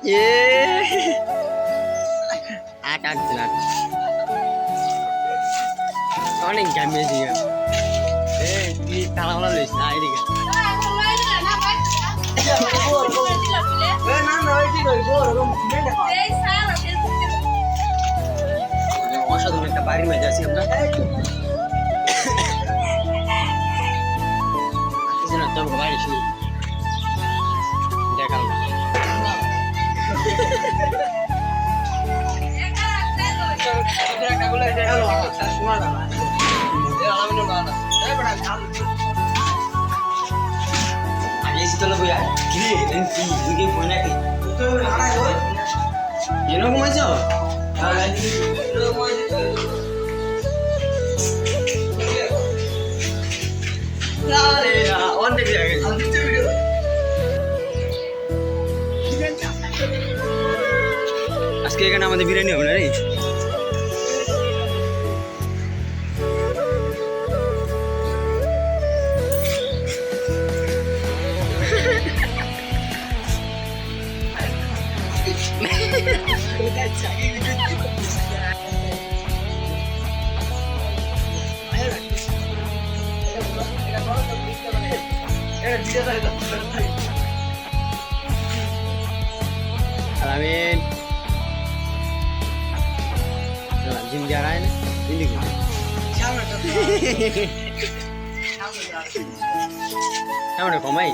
এ আট আট দিন আট অনেক ঘামিয়ে দিয়ে তুই তালাওয়ালা লইস না এদিকে অসাধারণ একটা বাড়ির মেয়ে আছি আমরা তোমাকে বাড়ি শুনি দেখাল এরকম আছে অনেক জায়গায় আজকে এখানে আমাদের বিরিয়ানি হবে না রে Alamin Jim jarai nih ini gitu kamu udah komai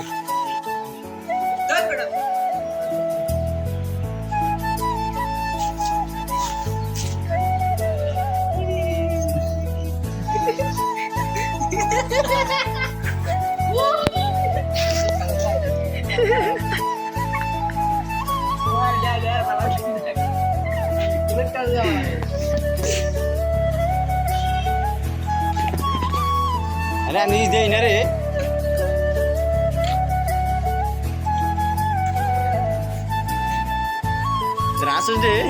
Ada nih dia ini re. Terasa deh.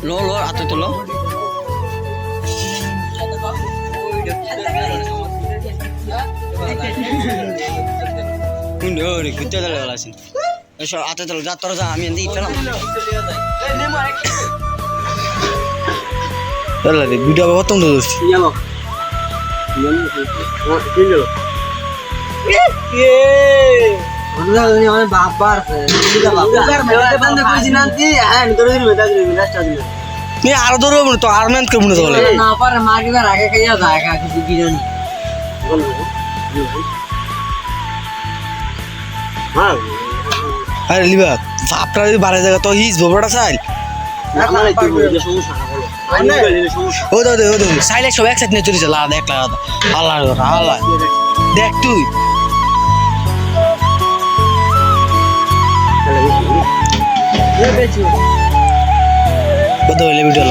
Lo atau itu lo? Udah, kita dah lepas sini. Esok atau itu jatuh terus kami nanti film. Terus deh, video apa potong terus? Iya lo. Iya lo. Ini lo. Udah ini orang baper. Udah baper. Mereka bandar polisi nanti. Ini terus ini mereka jadi minasta dulu. Ini ada terus mana tuh armen ke mana tuh? Nah, apa remagi beragam kayak apa? Kayak begini. আরে লিবা আপনারা যদি বাড়ি জায়গা তো his ভোবড়া চাই ও দাদা ও দাদা সাইলে সব একসাথে নিয়ে চলে চলে আলাদা একলা আলাদা আল্লাহ আল্লাহ দেখ তুই বদলে ভিডিও